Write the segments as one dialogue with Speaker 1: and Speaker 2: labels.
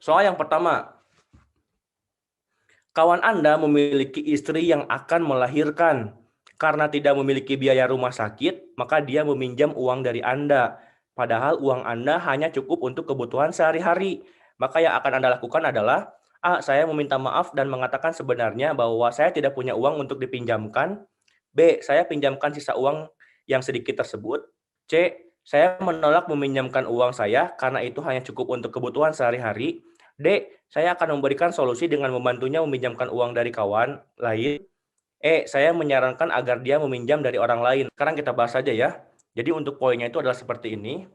Speaker 1: Soal yang pertama, kawan Anda memiliki istri yang akan melahirkan. Karena tidak memiliki biaya rumah sakit, maka dia meminjam uang dari Anda. Padahal uang Anda hanya cukup untuk kebutuhan sehari-hari. Maka yang akan Anda lakukan adalah, A. Saya meminta maaf dan mengatakan sebenarnya bahwa saya tidak punya uang untuk dipinjamkan. B. Saya pinjamkan sisa uang yang sedikit tersebut. C. Saya menolak meminjamkan uang saya karena itu hanya cukup untuk kebutuhan sehari-hari. D. Saya akan memberikan solusi dengan membantunya meminjamkan uang dari kawan lain. E. Saya menyarankan agar dia meminjam dari orang lain. Sekarang kita bahas saja ya. Jadi untuk poinnya itu adalah seperti ini.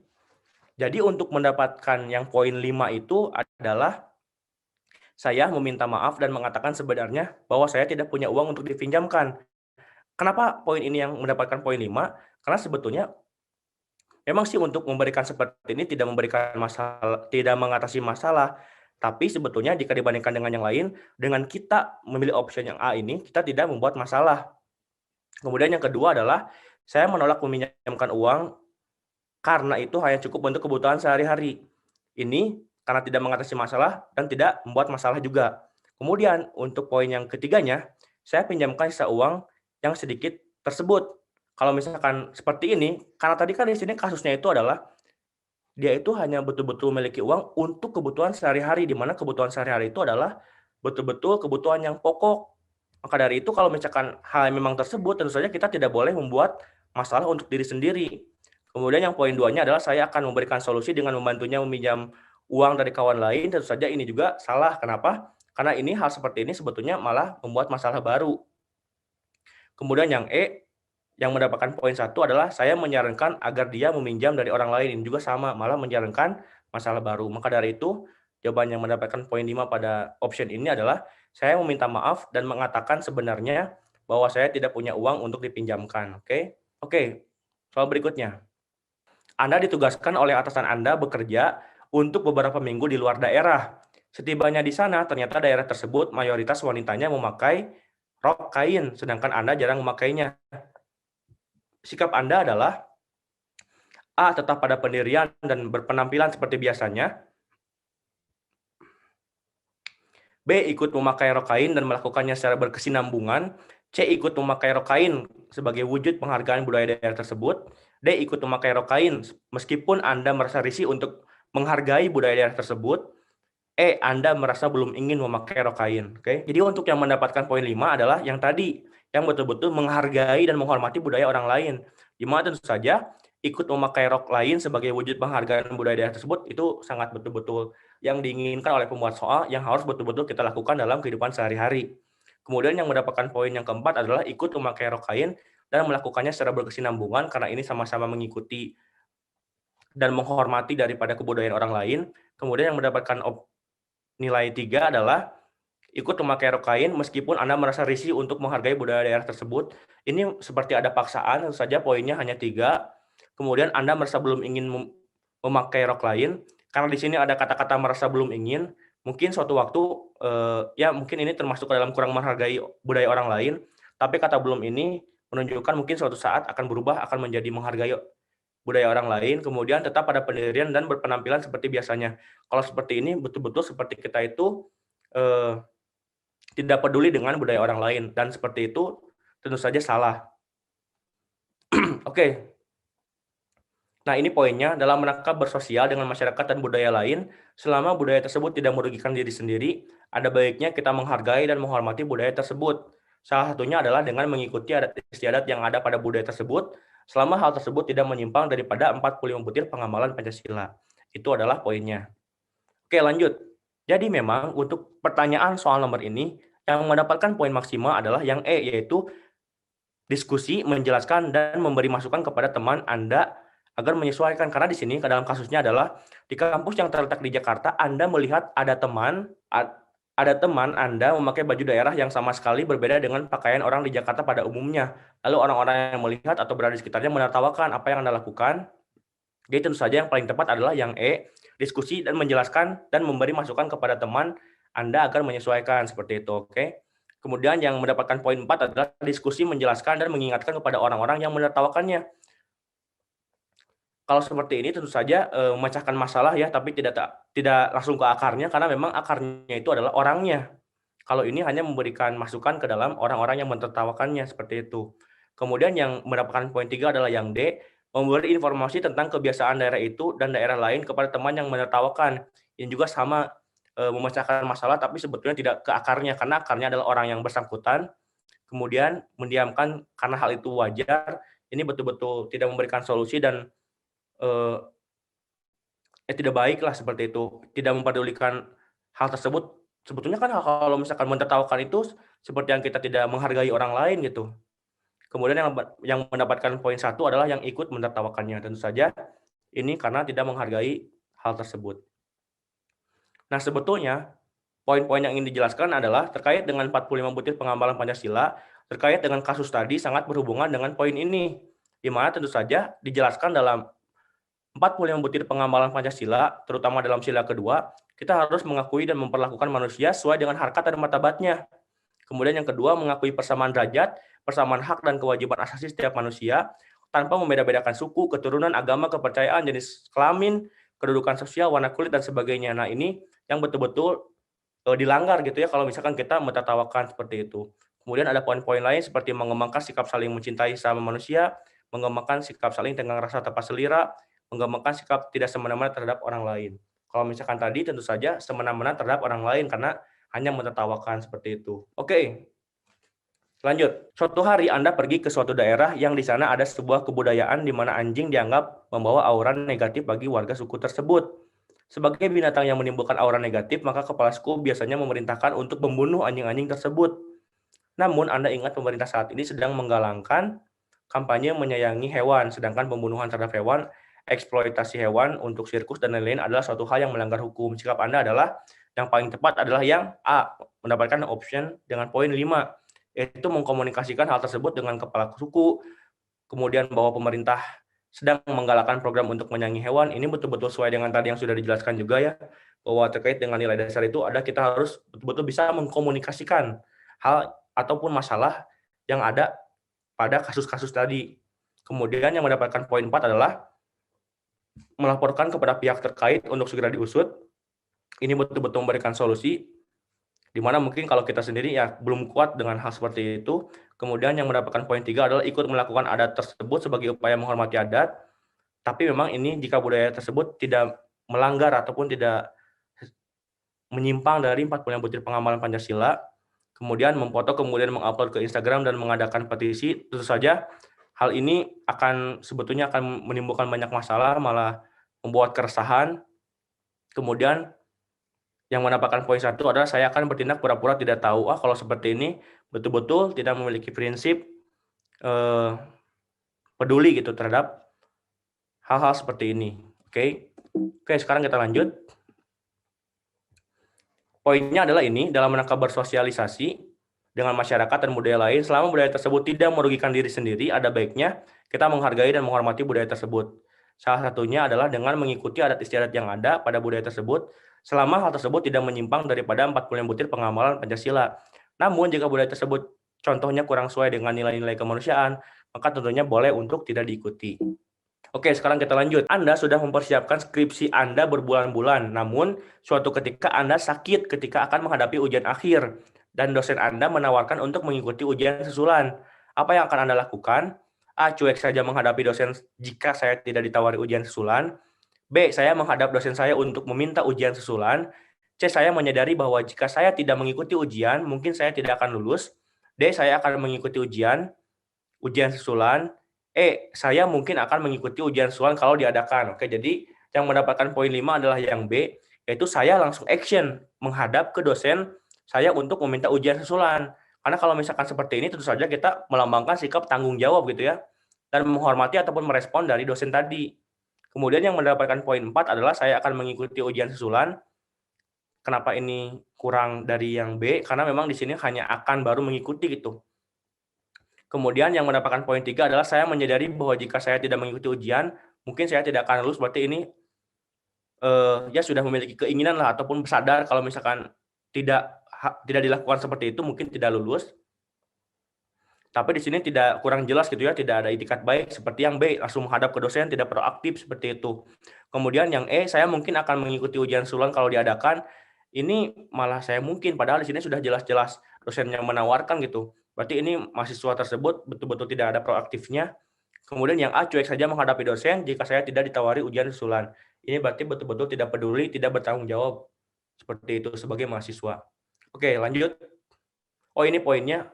Speaker 1: Jadi untuk mendapatkan yang poin 5 itu adalah saya meminta maaf dan mengatakan sebenarnya bahwa saya tidak punya uang untuk dipinjamkan. Kenapa poin ini yang mendapatkan poin 5? Karena sebetulnya memang sih untuk memberikan seperti ini tidak memberikan masalah, tidak mengatasi masalah. Tapi sebetulnya jika dibandingkan dengan yang lain, dengan kita memilih option yang A ini, kita tidak membuat masalah. Kemudian yang kedua adalah, saya menolak meminjamkan uang karena itu hanya cukup untuk kebutuhan sehari-hari. Ini karena tidak mengatasi masalah dan tidak membuat masalah juga. Kemudian untuk poin yang ketiganya, saya pinjamkan sisa uang yang sedikit tersebut. Kalau misalkan seperti ini, karena tadi kan di sini kasusnya itu adalah dia itu hanya betul-betul memiliki uang untuk kebutuhan sehari-hari, di mana kebutuhan sehari-hari itu adalah betul-betul kebutuhan yang pokok. Maka dari itu kalau misalkan hal yang memang tersebut, tentu saja kita tidak boleh membuat masalah untuk diri sendiri. Kemudian yang poin 2-nya adalah saya akan memberikan solusi dengan membantunya meminjam uang dari kawan lain, tentu saja ini juga salah. Kenapa? Karena ini hal seperti ini sebetulnya malah membuat masalah baru. Kemudian yang E, yang mendapatkan poin 1 adalah saya menyarankan agar dia meminjam dari orang lain. Ini juga sama, malah menyarankan masalah baru. Maka dari itu, jawaban yang mendapatkan poin 5 pada option ini adalah saya meminta maaf dan mengatakan sebenarnya bahwa saya tidak punya uang untuk dipinjamkan. Oke? Oke, soal berikutnya. Anda ditugaskan oleh atasan Anda bekerja untuk beberapa minggu di luar daerah. Setibanya di sana, ternyata daerah tersebut mayoritas wanitanya memakai rok kain, sedangkan Anda jarang memakainya. Sikap Anda adalah A. Tetap pada pendirian dan berpenampilan seperti biasanya. B. Ikut memakai rok kain dan melakukannya secara berkesinambungan. C. Ikut memakai rok kain sebagai wujud penghargaan budaya daerah tersebut. D. Ikut memakai rok kain meskipun Anda merasa risih untuk menghargai budaya daerah tersebut. E. Anda merasa belum ingin memakai rok kain. Oke. Jadi untuk yang mendapatkan poin 5 adalah yang tadi, yang betul-betul menghargai dan menghormati budaya orang lain. Di mana tentu saja ikut memakai rok lain sebagai wujud penghargaan budaya daerah tersebut itu sangat betul-betul yang diinginkan oleh pembuat soal yang harus betul-betul kita lakukan dalam kehidupan sehari-hari. Kemudian yang mendapatkan poin yang keempat adalah ikut memakai rok kain dan melakukannya secara berkesinambungan karena ini sama-sama mengikuti dan menghormati daripada kebudayaan orang lain. Kemudian yang mendapatkan nilai 3 adalah ikut memakai rok kain meskipun Anda merasa risih untuk menghargai budaya daerah tersebut. Ini seperti ada paksaan, tentu saja poinnya hanya 3. Kemudian Anda merasa belum ingin memakai rok lain, karena di sini ada kata-kata merasa belum ingin, mungkin suatu waktu, ya mungkin ini termasuk ke dalam kurang menghargai budaya orang lain, tapi kata belum ini menunjukkan mungkin suatu saat akan berubah, akan menjadi menghargai budaya orang lain, kemudian tetap pada pendirian dan berpenampilan seperti biasanya. Kalau seperti ini betul-betul seperti kita itu, tidak peduli dengan budaya orang lain dan seperti itu tentu saja salah. Oke. Nah, ini poinnya, dalam rangka bersosial dengan masyarakat dan budaya lain, selama budaya tersebut tidak merugikan diri sendiri, ada baiknya kita menghargai dan menghormati budaya tersebut. Salah satunya adalah dengan mengikuti adat istiadat yang ada pada budaya tersebut, selama hal tersebut tidak menyimpang daripada 45 butir pengamalan Pancasila. Itu adalah poinnya. Oke, lanjut. Jadi memang untuk pertanyaan soal nomor ini, yang mendapatkan poin maksimal adalah yang E, yaitu diskusi, menjelaskan, dan memberi masukan kepada teman Anda agar menyesuaikan. Karena di sini dalam kasusnya adalah di kampus yang terletak di Jakarta, Anda melihat ada teman Anda memakai baju daerah yang sama sekali berbeda dengan pakaian orang di Jakarta pada umumnya. Lalu orang-orang yang melihat atau berada di sekitarnya menertawakan apa yang Anda lakukan. Jadi tentu saja yang paling tepat adalah yang E, diskusi dan menjelaskan dan memberi masukan kepada teman Anda agar menyesuaikan seperti itu, oke? Kemudian yang mendapatkan poin 4 adalah diskusi, menjelaskan dan mengingatkan kepada orang-orang yang menertawakannya. Kalau seperti ini tentu saja, memecahkan masalah ya, tapi tidak langsung ke akarnya, karena memang akarnya itu adalah orangnya. Kalau ini hanya memberikan masukan ke dalam orang-orang yang mentertawakannya, seperti itu. Kemudian yang mendapatkan poin 3 adalah yang D, memberi informasi tentang kebiasaan daerah itu dan daerah lain kepada teman yang menertawakan. Ini juga sama, memecahkan masalah tapi sebetulnya tidak ke akarnya, karena akarnya adalah orang yang bersangkutan, kemudian mendiamkan karena hal itu wajar, ini betul-betul tidak memberikan solusi dan, eee, tidak baik lah seperti itu, tidak mempedulikan hal tersebut. Sebetulnya kan kalau misalkan mentertawakan itu seperti yang kita tidak menghargai orang lain gitu. Kemudian yang mendapatkan poin satu adalah yang ikut menertawakannya. Tentu saja ini karena tidak menghargai hal tersebut. Nah, sebetulnya poin-poin yang ingin dijelaskan adalah terkait dengan 45 butir pengamalan Pancasila, terkait dengan kasus tadi sangat berhubungan dengan poin ini, di mana tentu saja dijelaskan dalam 45 butir pengamalan Pancasila, terutama dalam sila kedua, kita harus mengakui dan memperlakukan manusia sesuai dengan harkat dan martabatnya. Kemudian yang kedua, mengakui persamaan derajat, persamaan hak dan kewajiban asasi setiap manusia, tanpa membeda-bedakan suku, keturunan, agama, kepercayaan, jenis kelamin, kedudukan sosial, warna kulit, dan sebagainya. Nah, ini yang betul-betul dilanggar gitu ya kalau misalkan kita mentertawakan seperti itu. Kemudian ada poin-poin lain seperti mengembangkan sikap saling mencintai sama manusia, mengembangkan sikap saling tenggang rasa tanpa selera, mengembangkan sikap tidak semena-mena terhadap orang lain. Kalau misalkan tadi tentu saja semena-mena terhadap orang lain karena hanya mentertawakan seperti itu. Oke, lanjut. Suatu hari Anda pergi ke suatu daerah yang di sana ada sebuah kebudayaan di mana anjing dianggap membawa aura negatif bagi warga suku tersebut. Sebagai binatang yang menimbulkan aura negatif, maka kepala suku biasanya memerintahkan untuk membunuh anjing-anjing tersebut. Namun, Anda ingat pemerintah saat ini sedang menggalangkan kampanye menyayangi hewan, sedangkan pembunuhan terhadap hewan, eksploitasi hewan untuk sirkus dan lain-lain adalah suatu hal yang melanggar hukum. Sikap Anda adalah yang paling tepat adalah yang A, mendapatkan option dengan poin 5, yaitu mengkomunikasikan hal tersebut dengan kepala suku, kemudian bahwa pemerintah sedang menggalakkan program untuk menyayangi hewan, ini betul-betul sesuai dengan tadi yang sudah dijelaskan juga ya, bahwa terkait dengan nilai dasar itu ada kita harus betul-betul bisa mengkomunikasikan hal ataupun masalah yang ada pada kasus-kasus tadi. Kemudian yang mendapatkan poin 4 adalah melaporkan kepada pihak terkait untuk segera diusut. Ini betul-betul memberikan solusi, di mana mungkin kalau kita sendiri ya belum kuat dengan hal seperti itu. Kemudian yang mendapatkan poin 3 adalah ikut melakukan adat tersebut sebagai upaya menghormati adat, tapi memang ini jika budaya tersebut tidak melanggar ataupun tidak menyimpang dari 45 butir pengamalan Pancasila, kemudian memfoto, kemudian mengupload ke Instagram dan mengadakan petisi, tentu saja hal ini sebetulnya akan menimbulkan banyak masalah, malah membuat keresahan. Kemudian yang mendapatkan poin 1 adalah saya akan bertindak pura-pura tidak tahu. Kalau seperti ini betul-betul tidak memiliki prinsip, peduli gitu terhadap hal-hal seperti ini. Oke. Oke, sekarang kita lanjut. Poinnya adalah ini, dalam rangka bersosialisasi dengan masyarakat dan budaya lain, selama budaya tersebut tidak merugikan diri sendiri, ada baiknya kita menghargai dan menghormati budaya tersebut. Salah satunya adalah dengan mengikuti adat istiadat yang ada pada budaya tersebut, selama hal tersebut tidak menyimpang daripada 45 butir pengamalan Pancasila. Namun, jika budaya tersebut contohnya kurang sesuai dengan nilai-nilai kemanusiaan, maka tentunya boleh untuk tidak diikuti. Oke, sekarang kita lanjut. Anda sudah mempersiapkan skripsi Anda berbulan-bulan, namun suatu ketika Anda sakit ketika akan menghadapi ujian akhir, dan dosen Anda menawarkan untuk mengikuti ujian susulan. Apa yang akan Anda lakukan? A. Cuek saja menghadapi dosen jika saya tidak ditawari ujian susulan. B. Saya menghadap dosen saya untuk meminta ujian susulan. C. Saya menyadari bahwa jika saya tidak mengikuti ujian, mungkin saya tidak akan lulus. D. Saya akan mengikuti ujian susulan. Saya mungkin akan mengikuti ujian susulan kalau diadakan. Oke, jadi yang mendapatkan poin 5 adalah yang B, yaitu saya langsung action menghadap ke dosen saya untuk meminta ujian susulan. Karena kalau misalkan seperti ini tentu saja kita melambangkan sikap tanggung jawab gitu ya, dan menghormati ataupun merespon dari dosen tadi. Kemudian yang mendapatkan poin 4 adalah saya akan mengikuti ujian susulan. Kenapa ini kurang dari yang B? Karena memang di sini hanya akan baru mengikuti gitu. Kemudian yang mendapatkan poin 3 adalah saya menyadari bahwa jika saya tidak mengikuti ujian, mungkin saya tidak akan lulus, berarti ini, ya sudah memiliki keinginan lah ataupun sadar kalau misalkan tidak dilakukan seperti itu mungkin tidak lulus. Tapi di sini tidak kurang jelas gitu ya, tidak ada itikat baik seperti yang B, langsung menghadap ke dosen, tidak proaktif seperti itu. Kemudian yang E, saya mungkin akan mengikuti ujian susulan kalau diadakan. Ini malah saya mungkin, padahal di sini sudah jelas-jelas dosen yang menawarkan gitu. Berarti ini mahasiswa tersebut betul-betul tidak ada proaktifnya. Kemudian yang A, cuek saja menghadapi dosen jika saya tidak ditawari ujian susulan. Ini berarti betul-betul tidak peduli, tidak bertanggung jawab. Seperti itu sebagai mahasiswa. Oke, lanjut. Oh, ini poinnya.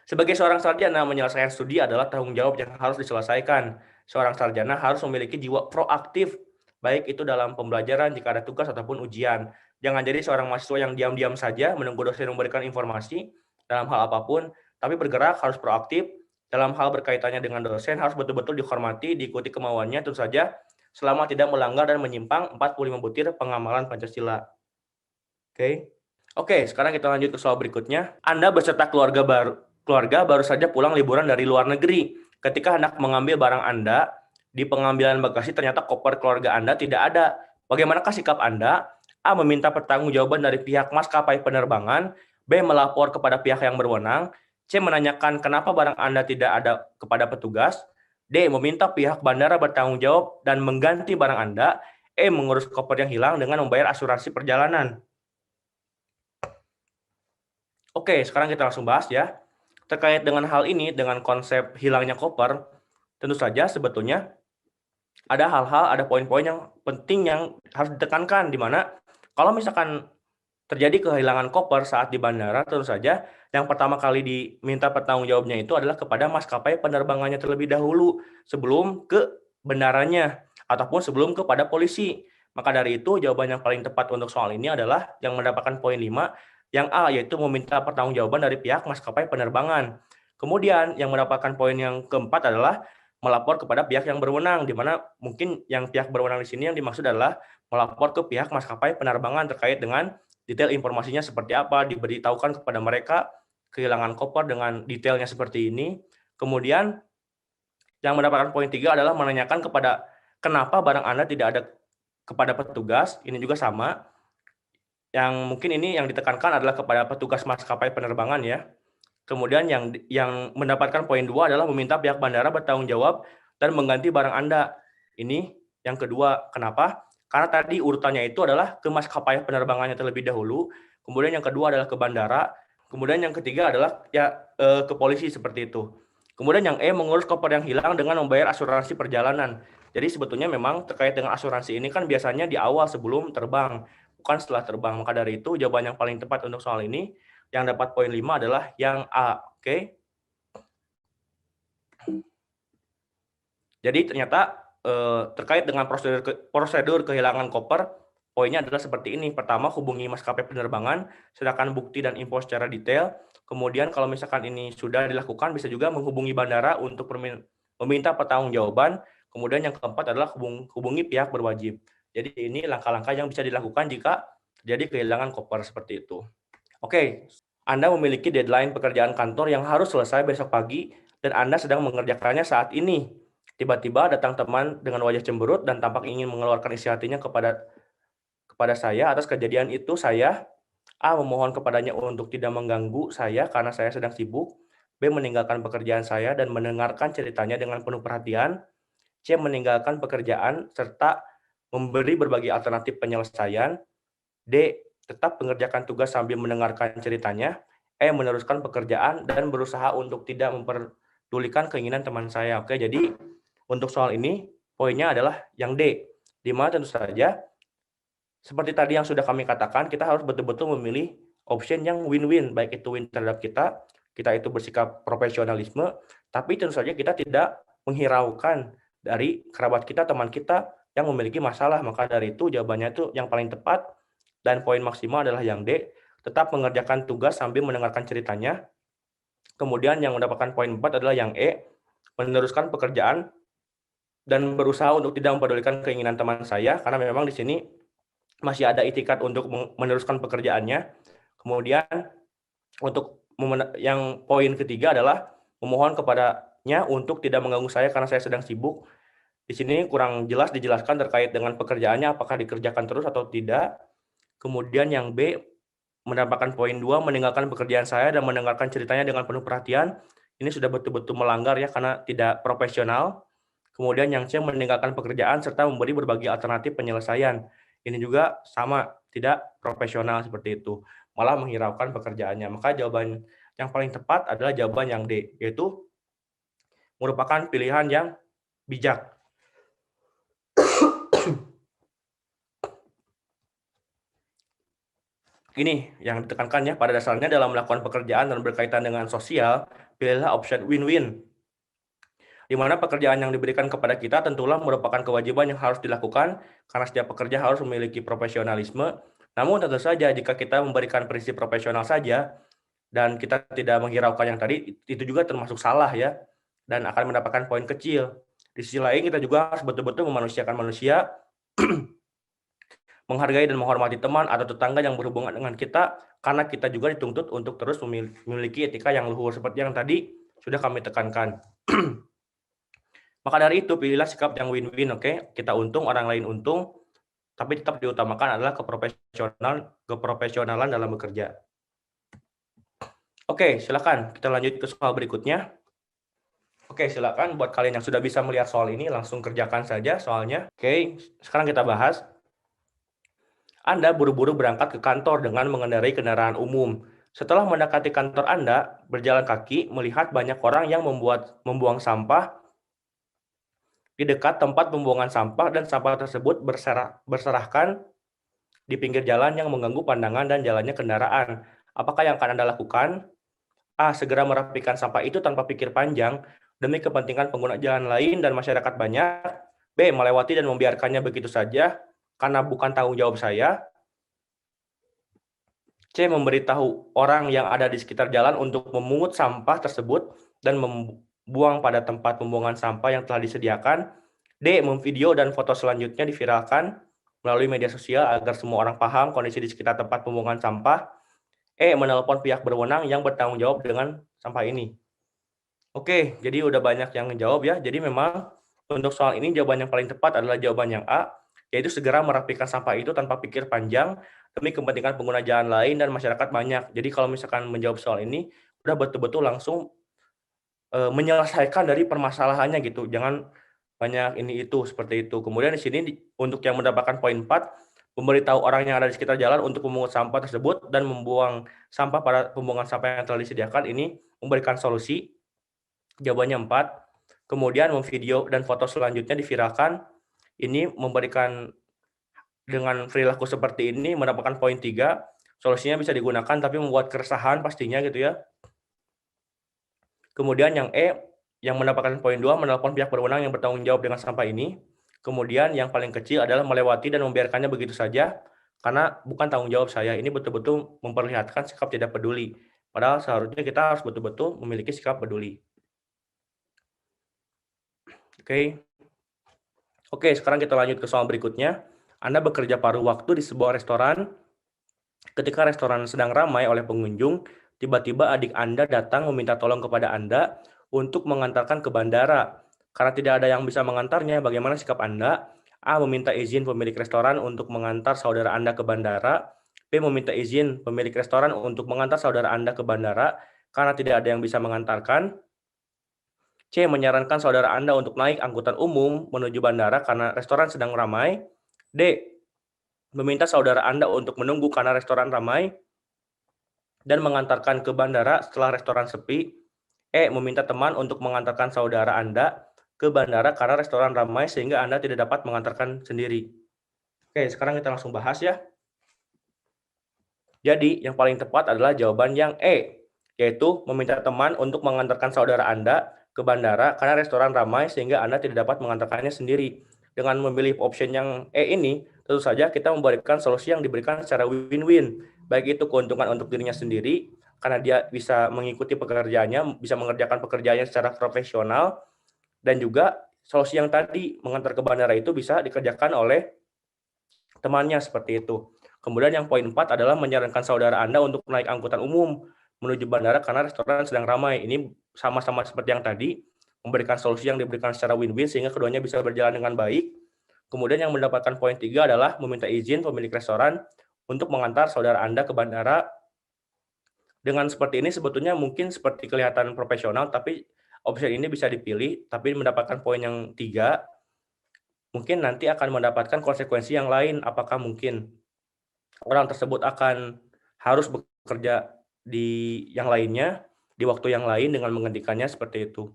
Speaker 1: Sebagai seorang sarjana, menyelesaikan studi adalah tanggung jawab yang harus diselesaikan. Seorang sarjana harus memiliki jiwa proaktif, baik itu dalam pembelajaran jika ada tugas ataupun ujian. Jangan jadi seorang mahasiswa yang diam-diam saja menunggu dosen memberikan informasi dalam hal apapun, tapi bergerak harus proaktif dalam hal berkaitannya dengan dosen, harus betul-betul dihormati, diikuti kemauannya, tentu saja selama tidak melanggar dan menyimpang 45 butir pengamalan Pancasila. Oke. Oke, sekarang kita lanjut ke soal berikutnya. Anda beserta keluarga baru saja pulang liburan dari luar negeri. Ketika hendak mengambil barang Anda, di pengambilan bagasi ternyata koper keluarga Anda tidak ada. Bagaimanakah sikap Anda? A. Meminta pertanggungjawaban dari pihak maskapai penerbangan. B. Melapor kepada pihak yang berwenang. C. Menanyakan kenapa barang Anda tidak ada kepada petugas. D. Meminta pihak bandara bertanggung jawab dan mengganti barang Anda. E. Mengurus koper yang hilang dengan membayar asuransi perjalanan. Oke, sekarang kita langsung bahas ya. Terkait dengan hal ini, dengan konsep hilangnya koper, tentu saja sebetulnya ada hal-hal, ada poin-poin yang penting yang harus ditekankan, di mana kalau misalkan terjadi kehilangan koper saat di bandara, tentu saja yang pertama kali diminta pertanggungjawabnya itu adalah kepada maskapai penerbangannya terlebih dahulu, sebelum ke bandaranya, ataupun sebelum kepada polisi. Maka dari itu, jawaban yang paling tepat untuk soal ini adalah yang mendapatkan poin 5, yang A, yaitu meminta pertanggungjawaban dari pihak maskapai penerbangan. Kemudian yang mendapatkan poin yang keempat adalah melapor kepada pihak yang berwenang, di mana mungkin yang pihak berwenang di sini yang dimaksud adalah melapor ke pihak maskapai penerbangan terkait dengan detail informasinya seperti apa, diberitahukan kepada mereka kehilangan koper dengan detailnya seperti ini. Kemudian yang mendapatkan poin 3 adalah menanyakan kepada kenapa barang Anda tidak ada kepada petugas, ini juga sama. Yang mungkin ini yang ditekankan adalah kepada petugas maskapai penerbangan ya. Kemudian yang mendapatkan poin 2 adalah meminta pihak bandara bertanggung jawab dan mengganti barang Anda. Ini yang kedua. Kenapa? Karena tadi urutannya itu adalah ke maskapai penerbangannya terlebih dahulu, kemudian yang kedua adalah ke bandara, kemudian yang ketiga adalah ya ke polisi seperti itu. Kemudian yang E, mengurus koper yang hilang dengan membayar asuransi perjalanan. Jadi sebetulnya memang terkait dengan asuransi ini kan biasanya di awal sebelum terbang, bukan setelah terbang. Maka dari itu jawaban yang paling tepat untuk soal ini yang dapat poin 5 adalah yang A. Oke. Jadi ternyata terkait dengan prosedur kehilangan koper, poinnya adalah seperti ini. Pertama, hubungi maskapai penerbangan, serahkan bukti dan info secara detail. Kemudian kalau misalkan ini sudah dilakukan, bisa juga menghubungi bandara untuk meminta pertanggungjawaban. Kemudian yang keempat adalah hubungi pihak berwajib. Jadi ini langkah-langkah yang bisa dilakukan jika terjadi kehilangan koper seperti itu. Oke, Anda memiliki deadline pekerjaan kantor yang harus selesai besok pagi dan Anda sedang mengerjakannya saat ini. Tiba-tiba datang teman dengan wajah cemberut dan tampak ingin mengeluarkan isi hatinya kepada saya atas kejadian itu. Saya A, memohon kepadanya untuk tidak mengganggu saya karena saya sedang sibuk. B, meninggalkan pekerjaan saya dan mendengarkan ceritanya dengan penuh perhatian. C, meninggalkan pekerjaan serta memberi berbagai alternatif penyelesaian. D, tetap mengerjakan tugas sambil mendengarkan ceritanya. E, meneruskan pekerjaan dan berusaha untuk tidak memperdulikan keinginan teman saya. Oke, jadi untuk soal ini, poinnya adalah yang D, di mana tentu saja, seperti tadi yang sudah kami katakan, kita harus betul-betul memilih option yang win-win, baik itu win terhadap kita itu bersikap profesionalisme, tapi tentu saja kita tidak menghiraukan dari kerabat kita, teman kita yang memiliki masalah. Maka dari itu jawabannya itu yang paling tepat, dan poin maksimal adalah yang D, tetap mengerjakan tugas sambil mendengarkan ceritanya. Kemudian yang mendapatkan poin 4 adalah yang E, meneruskan pekerjaan dan berusaha untuk tidak mempedulikan keinginan teman saya, karena memang di sini masih ada itikat untuk meneruskan pekerjaannya. Kemudian untuk yang poin ketiga adalah memohon kepadanya untuk tidak mengganggu saya karena saya sedang sibuk. Di sini kurang jelas dijelaskan terkait dengan pekerjaannya, apakah dikerjakan terus atau tidak. Kemudian yang B, mendapatkan poin 2, meninggalkan pekerjaan saya dan mendengarkan ceritanya dengan penuh perhatian. Ini sudah betul-betul melanggar ya, karena tidak profesional. Kemudian yang C, meninggalkan pekerjaan serta memberi berbagai alternatif penyelesaian. Ini juga sama, tidak profesional seperti itu. Malah menghiraukan pekerjaannya. Maka jawaban yang paling tepat adalah jawaban yang D, yaitu merupakan pilihan yang bijak. Ini yang ditekankan ya, pada dasarnya dalam melakukan pekerjaan dan berkaitan dengan sosial, pilihlah option win-win. Di mana pekerjaan yang diberikan kepada kita tentulah merupakan kewajiban yang harus dilakukan, karena setiap pekerja harus memiliki profesionalisme. Namun tentu saja jika kita memberikan prinsip profesional saja, dan kita tidak menghiraukan yang tadi, itu juga termasuk salah ya, dan akan mendapatkan poin kecil. Di sisi lain kita juga harus betul-betul memanusiakan manusia, menghargai dan menghormati teman atau tetangga yang berhubungan dengan kita, karena kita juga dituntut untuk terus memiliki etika yang luhur seperti yang tadi sudah kami tekankan. Maka dari itu pilihlah sikap yang win-win, oke? Kita untung, orang lain untung, tapi tetap diutamakan adalah keprofesionalan dalam bekerja. Oke, silakan kita lanjut ke soal berikutnya. Oke, silakan buat kalian yang sudah bisa melihat soal ini langsung kerjakan saja soalnya. Oke, sekarang kita bahas. Anda buru-buru berangkat ke kantor dengan mengendarai kendaraan umum. Setelah mendekati kantor Anda, berjalan kaki melihat banyak orang yang membuang sampah di dekat tempat pembuangan sampah, dan sampah tersebut berserahkan di pinggir jalan yang mengganggu pandangan dan jalannya kendaraan. Apakah yang akan Anda lakukan? A. Segera merapikan sampah itu tanpa pikir panjang demi kepentingan pengguna jalan lain dan masyarakat banyak. B. Melewati dan membiarkannya begitu saja karena bukan tanggung jawab saya. C. Memberitahu orang yang ada di sekitar jalan untuk memungut sampah tersebut dan membuang pada tempat pembuangan sampah yang telah disediakan. D. Memvideo dan foto selanjutnya diviralkan melalui media sosial agar semua orang paham kondisi di sekitar tempat pembuangan sampah. E. Menelpon pihak berwenang yang bertanggung jawab dengan sampah ini. Oke, jadi udah banyak yang menjawab ya. Jadi memang untuk soal ini jawaban yang paling tepat adalah jawaban yang A, yaitu segera merapikan sampah itu tanpa pikir panjang demi kepentingan pengguna jalan lain dan masyarakat banyak. Jadi kalau misalkan menjawab soal ini, udah betul-betul langsung menyelesaikan dari permasalahannya gitu. Jangan banyak ini itu seperti itu. Kemudian di sini untuk yang mendapatkan poin 4, memberitahu orang yang ada di sekitar jalan untuk memungut sampah tersebut dan membuang sampah pada pembuangan sampah yang telah disediakan, ini memberikan solusi. Jawabannya 4. Kemudian memvideo dan foto selanjutnya diviralkan. Ini memberikan dengan perilaku seperti ini mendapatkan poin 3. Solusinya bisa digunakan tapi membuat keresahan pastinya gitu ya. Kemudian yang E, yang mendapatkan poin 2, menelpon pihak berwenang yang bertanggung jawab dengan sampah ini. Kemudian yang paling kecil adalah melewati dan membiarkannya begitu saja karena bukan tanggung jawab saya. Ini betul-betul memperlihatkan sikap tidak peduli. Padahal seharusnya kita harus betul-betul memiliki sikap peduli. Oke, sekarang kita lanjut ke soal berikutnya. Anda bekerja paruh waktu di sebuah restoran. Ketika restoran sedang ramai oleh pengunjung, tiba-tiba adik Anda datang meminta tolong kepada Anda untuk mengantarkan ke bandara. Karena tidak ada yang bisa mengantarnya, bagaimana sikap Anda? A. Meminta izin pemilik restoran untuk mengantar saudara Anda ke bandara. B. Meminta izin pemilik restoran untuk mengantar saudara Anda ke bandara karena tidak ada yang bisa mengantarkan. C. Menyarankan saudara Anda untuk naik angkutan umum menuju bandara karena restoran sedang ramai. D. Meminta saudara Anda untuk menunggu karena restoran ramai dan mengantarkan ke bandara setelah restoran sepi. E. Meminta teman untuk mengantarkan saudara Anda ke bandara karena restoran ramai sehingga Anda tidak dapat mengantarkan sendiri. Oke, sekarang kita langsung bahas ya. Jadi, yang paling tepat adalah jawaban yang E, yaitu meminta teman untuk mengantarkan saudara Anda ke bandara karena restoran ramai sehingga Anda tidak dapat mengantarkannya sendiri. Dengan memilih option yang E ini, tentu saja kita memberikan solusi yang diberikan secara win-win. Baik itu keuntungan untuk dirinya sendiri, karena dia bisa mengikuti pekerjaannya, bisa mengerjakan pekerjaannya secara profesional, dan juga solusi yang tadi, mengantar ke bandara itu bisa dikerjakan oleh temannya seperti itu. Kemudian yang poin 4 adalah menyarankan saudara Anda untuk naik angkutan umum menuju bandara karena restoran sedang ramai. Ini sama-sama seperti yang tadi, memberikan solusi yang diberikan secara win-win sehingga keduanya bisa berjalan dengan baik. Kemudian yang mendapatkan poin 3 adalah meminta izin pemilik restoran untuk mengantar saudara Anda ke bandara. Dengan seperti ini sebetulnya mungkin seperti kelihatan profesional, tapi opsi ini bisa dipilih, tapi mendapatkan poin yang 3, mungkin nanti akan mendapatkan konsekuensi yang lain. Apakah mungkin orang tersebut akan harus bekerja di yang lainnya, di waktu yang lain dengan menghentikannya seperti itu.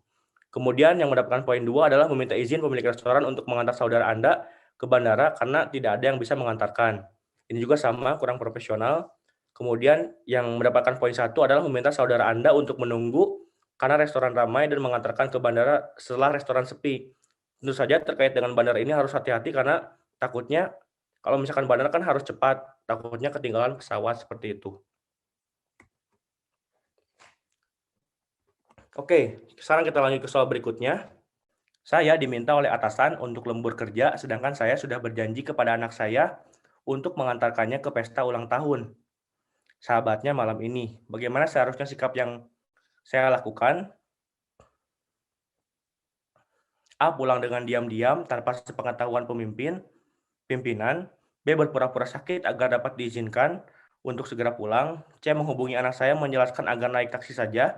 Speaker 1: Kemudian yang mendapatkan poin 2 adalah meminta izin pemilik restoran untuk mengantar saudara Anda ke bandara karena tidak ada yang bisa mengantarkan. Ini juga sama, kurang profesional. Kemudian yang mendapatkan poin 1 adalah meminta saudara Anda untuk menunggu karena restoran ramai dan mengantarkan ke bandara setelah restoran sepi. Tentu saja terkait dengan bandara ini harus hati-hati karena takutnya kalau misalkan bandara kan harus cepat, takutnya ketinggalan pesawat seperti itu. Oke, sekarang kita lanjut ke soal berikutnya. Saya diminta oleh atasan untuk lembur kerja, sedangkan saya sudah berjanji kepada anak saya untuk mengantarkannya ke pesta ulang tahun sahabatnya malam ini. Bagaimana seharusnya sikap yang saya lakukan? A. Pulang dengan diam-diam tanpa sepengetahuan pimpinan. B. Berpura-pura sakit agar dapat diizinkan untuk segera pulang. C. Menghubungi anak saya menjelaskan agar naik taksi saja.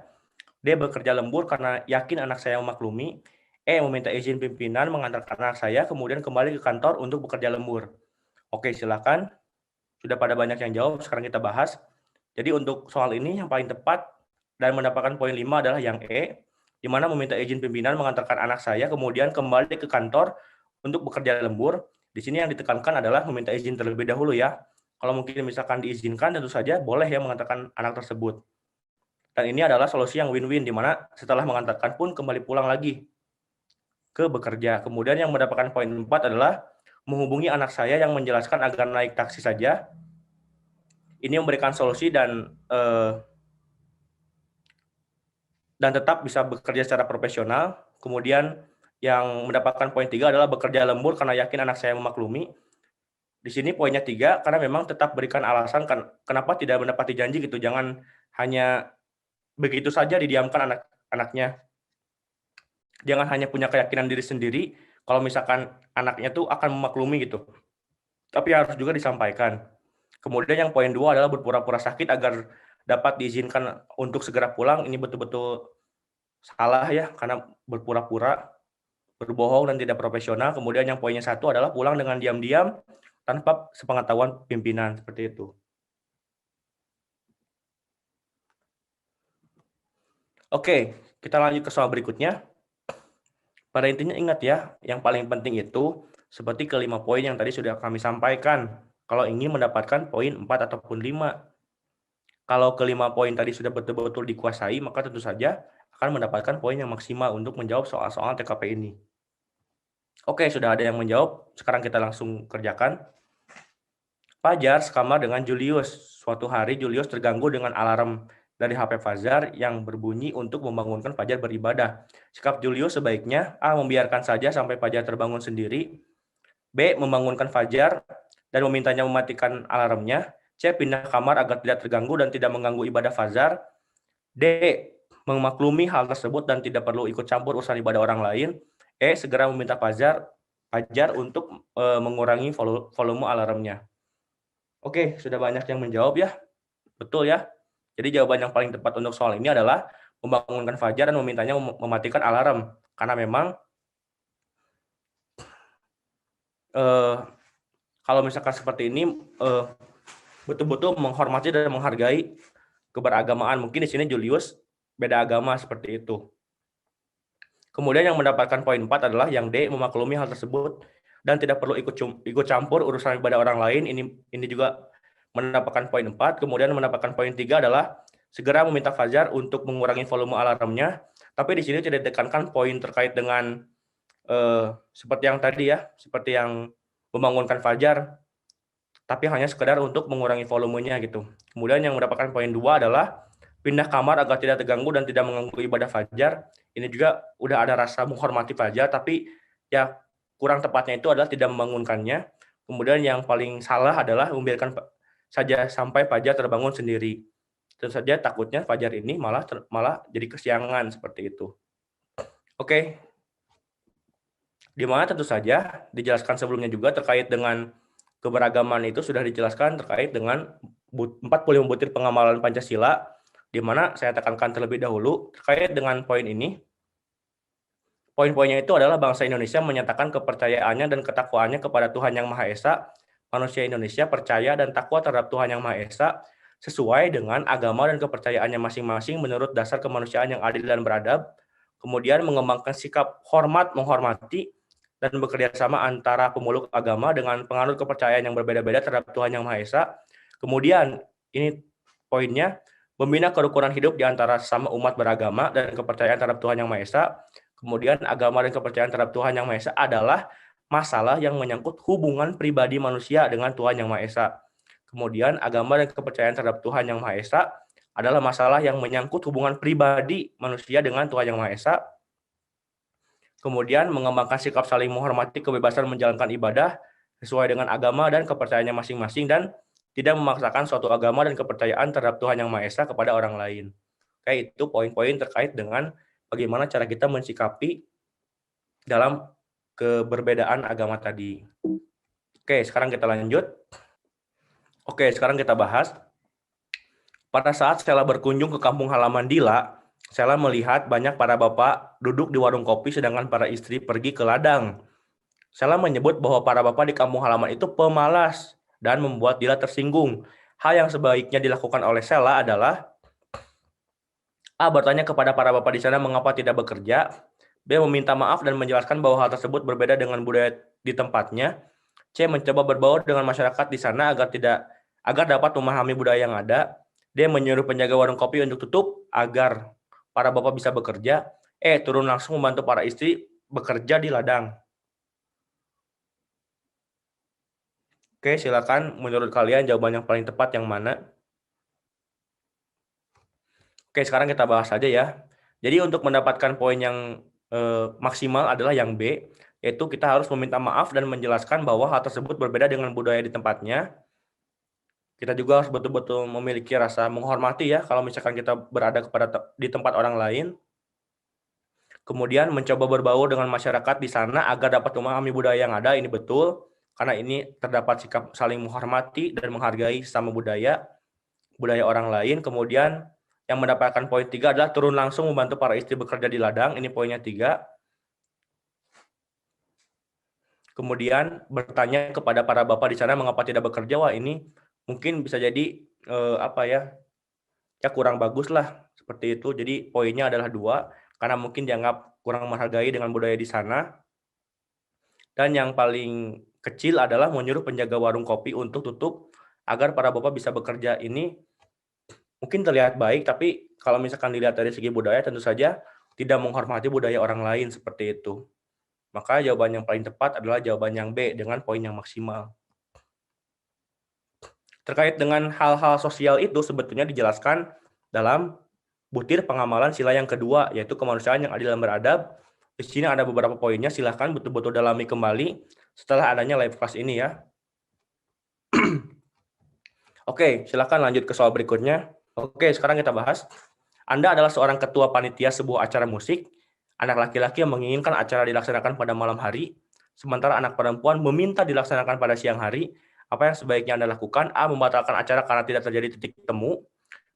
Speaker 1: D. Bekerja lembur karena yakin anak saya memaklumi. E. Meminta izin pimpinan mengantarkan anak saya kemudian kembali ke kantor untuk bekerja lembur. Oke, silakan. Sudah pada banyak yang jawab, sekarang kita bahas. Jadi untuk soal ini yang paling tepat dan mendapatkan poin 5 adalah yang E, di mana meminta izin pimpinan mengantarkan anak saya kemudian kembali ke kantor untuk bekerja lembur. Di sini yang ditekankan adalah meminta izin terlebih dahulu ya. Kalau mungkin misalkan diizinkan tentu saja boleh ya mengantarkan anak tersebut. Dan ini adalah solusi yang win-win di mana setelah mengantarkan pun kembali pulang lagi ke bekerja. Kemudian yang mendapatkan poin 4 adalah menghubungi anak saya yang menjelaskan agar naik taksi saja. Ini memberikan solusi dan tetap bisa bekerja secara profesional. Kemudian yang mendapatkan poin 3 adalah bekerja lembur karena yakin anak saya memaklumi. Di sini poinnya 3 karena memang tetap berikan alasan kenapa tidak mendapati janji gitu. Jangan hanya begitu saja didiamkan anak-anaknya. Jangan hanya punya keyakinan diri sendiri kalau misalkan anaknya tuh akan memaklumi gitu. Tapi harus juga disampaikan. Kemudian yang poin 2 adalah berpura-pura sakit agar dapat diizinkan untuk segera pulang. Ini betul-betul salah ya, karena berpura-pura, berbohong dan tidak profesional. Kemudian yang poinnya 1 adalah pulang dengan diam-diam tanpa sepengetahuan pimpinan, seperti itu. Oke, kita lanjut ke soal berikutnya. Pada intinya ingat ya, yang paling penting itu seperti kelima poin yang tadi sudah kami sampaikan. Kalau ingin mendapatkan poin 4 ataupun 5. Kalau kelima poin tadi sudah betul-betul dikuasai, maka tentu saja akan mendapatkan poin yang maksimal untuk menjawab soal-soal TKP ini. Oke, sudah ada yang menjawab. Sekarang kita langsung kerjakan. Fajar sekamar dengan Julius. Suatu hari Julius terganggu dengan alarm dari HP Fajar yang berbunyi untuk membangunkan Fajar beribadah. Sikap Julius sebaiknya A. Membiarkan saja sampai Fajar terbangun sendiri. B. Membangunkan Fajar dan memintanya mematikan alarmnya. C. Pindah kamar agar tidak terganggu dan tidak mengganggu ibadah Fajar. D. Memaklumi hal tersebut dan tidak perlu ikut campur urusan ibadah orang lain. E. Segera meminta Fajar untuk mengurangi volume alarmnya. Oke, sudah banyak yang menjawab ya. Betul ya. Jadi jawaban yang paling tepat untuk soal ini adalah membangunkan Fajar dan memintanya mematikan alarm. Karena memang kalau misalkan seperti ini betul-betul menghormati dan menghargai keberagamaan. Mungkin di sini Julius beda agama seperti itu. Kemudian yang mendapatkan poin 4 adalah yang D, memaklumi hal tersebut dan tidak perlu ikut campur urusan ibadah orang lain. Ini juga mendapatkan poin 4. Kemudian mendapatkan poin 3 adalah segera meminta Fajar untuk mengurangi volume alarmnya. Tapi di sini tidak ditekankan poin terkait dengan seperti yang tadi ya, seperti yang membangunkan Fajar, tapi hanya sekedar untuk mengurangi volumenya gitu. Kemudian yang mendapatkan poin 2 adalah pindah kamar agar tidak terganggu dan tidak mengganggu ibadah Fajar. Ini juga udah ada rasa menghormati Fajar, tapi ya kurang tepatnya itu adalah tidak membangunkannya. Kemudian yang paling salah adalah membiarkan saja sampai Fajar terbangun sendiri. Tentu saja takutnya Fajar ini malah jadi kesiangan seperti itu. Oke. Di mana tentu saja dijelaskan sebelumnya juga terkait dengan keberagaman itu sudah dijelaskan terkait dengan 45 butir pengamalan Pancasila, di mana saya tekankan terlebih dahulu terkait dengan poin ini. Poin-poinnya itu adalah bangsa Indonesia menyatakan kepercayaannya dan ketakwaannya kepada Tuhan Yang Maha Esa. Manusia Indonesia percaya dan takwa terhadap Tuhan Yang Maha Esa sesuai dengan agama dan kepercayaannya masing-masing menurut dasar kemanusiaan yang adil dan beradab. Kemudian mengembangkan sikap hormat menghormati dan bekerja sama antara pemeluk agama dengan penganut kepercayaan yang berbeda-beda terhadap Tuhan Yang Maha Esa. Kemudian ini poinnya, membina kerukunan hidup di antara sesama umat beragama dan kepercayaan terhadap Tuhan Yang Maha Esa. Kemudian agama dan kepercayaan terhadap Tuhan Yang Maha Esa adalah masalah yang menyangkut hubungan pribadi manusia dengan Tuhan Yang Maha Esa. Kemudian agama dan kepercayaan terhadap Tuhan Yang Maha Esa adalah masalah yang menyangkut hubungan pribadi manusia dengan Tuhan Yang Maha Esa. Kemudian mengembangkan sikap saling menghormati kebebasan menjalankan ibadah sesuai dengan agama dan kepercayaannya masing-masing dan tidak memaksakan suatu agama dan kepercayaan terhadap Tuhan Yang Maha Esa kepada orang lain. Oke, itu poin-poin terkait dengan bagaimana cara kita mensikapi dalam keberbedaan agama tadi. Oke, sekarang kita lanjut. Oke, sekarang kita bahas. Pada saat Sela berkunjung ke kampung halaman Dila, Sela melihat banyak para bapak duduk di warung kopi sedangkan para istri pergi ke ladang. Sela menyebut bahwa para bapak di kampung halaman itu pemalas dan membuat Dila tersinggung. Hal yang sebaiknya dilakukan oleh Sela adalah A. Bertanya kepada para bapak di sana mengapa tidak bekerja. B. Meminta maaf dan menjelaskan bahwa hal tersebut berbeda dengan budaya di tempatnya. C. Mencoba berbaur dengan masyarakat di sana agar dapat memahami budaya yang ada. D. Menyuruh penjaga warung kopi untuk tutup agar para bapak bisa bekerja. E. Turun langsung membantu para istri bekerja di ladang. Oke, silakan menurut kalian jawaban yang paling tepat yang mana? Oke, sekarang kita bahas saja ya. Jadi untuk mendapatkan poin yang maksimal adalah yang B, yaitu kita harus meminta maaf dan menjelaskan bahwa hal tersebut berbeda dengan budaya di tempatnya. Kita juga harus betul-betul memiliki rasa menghormati ya kalau misalkan kita berada di tempat orang lain. Kemudian mencoba berbaur dengan masyarakat di sana agar dapat memahami budaya yang ada, ini betul. Karena ini terdapat sikap saling menghormati dan menghargai sesama budaya orang lain. Kemudian yang mendapatkan poin 3 adalah turun langsung membantu para istri bekerja di ladang. Ini poinnya 3. Kemudian bertanya kepada para bapak di sana mengapa tidak bekerja. Wah, ini mungkin bisa jadi kurang bagus lah seperti itu. Jadi poinnya adalah 2 karena mungkin dianggap kurang menghargai dengan budaya di sana. Dan yang paling kecil adalah menyuruh penjaga warung kopi untuk tutup agar para bapak bisa bekerja. Ini mungkin terlihat baik, tapi kalau misalkan dilihat dari segi budaya tentu saja tidak menghormati budaya orang lain seperti itu. Maka jawaban yang paling tepat adalah jawaban yang B dengan poin yang maksimal. Terkait dengan hal-hal sosial itu sebetulnya dijelaskan dalam butir pengamalan sila yang kedua, yaitu kemanusiaan yang adil dan beradab. Di sini ada beberapa poinnya, silahkan betul-betul dalami kembali setelah adanya live class ini ya. Oke, silahkan lanjut ke soal berikutnya. Oke, sekarang kita bahas. Anda adalah seorang ketua panitia sebuah acara musik. Anak laki-laki yang menginginkan acara dilaksanakan pada malam hari, sementara anak perempuan meminta dilaksanakan pada siang hari. Apa yang sebaiknya Anda lakukan? A. Membatalkan acara karena tidak terjadi titik temu.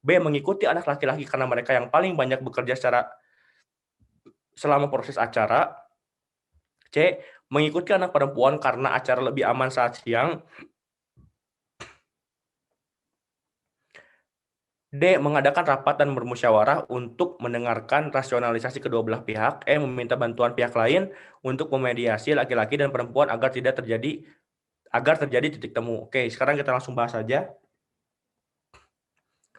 Speaker 1: B. Mengikuti anak laki-laki karena mereka yang paling banyak bekerja selama proses acara. C. Mengikuti anak perempuan karena acara lebih aman saat siang. D. Mengadakan rapat dan bermusyawarah untuk mendengarkan rasionalisasi kedua belah pihak. E. Meminta bantuan pihak lain untuk memediasi laki-laki dan perempuan agar terjadi titik temu. Oke, sekarang kita langsung bahas saja.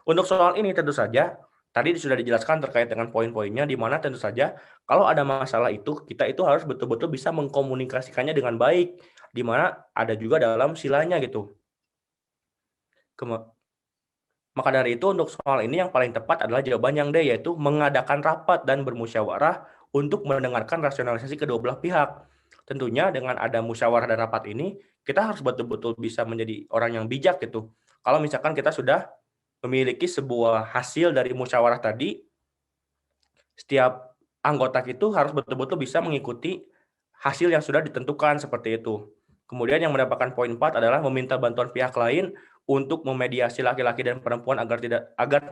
Speaker 1: Untuk soal ini tentu saja tadi sudah dijelaskan terkait dengan poin-poinnya, di mana tentu saja kalau ada masalah itu kita itu harus betul-betul bisa mengkomunikasikannya dengan baik, di mana ada juga dalam silanya gitu. Maka dari itu untuk soal ini yang paling tepat adalah jawaban yang D, yaitu mengadakan rapat dan bermusyawarah untuk mendengarkan rasionalisasi kedua belah pihak. Tentunya dengan ada musyawarah dan rapat ini, kita harus betul-betul bisa menjadi orang yang bijak gitu. Kalau misalkan kita sudah memiliki sebuah hasil dari musyawarah tadi, setiap anggota itu harus betul-betul bisa mengikuti hasil yang sudah ditentukan seperti itu. Kemudian yang mendapatkan poin 4 adalah meminta bantuan pihak lain untuk memediasi laki-laki dan perempuan agar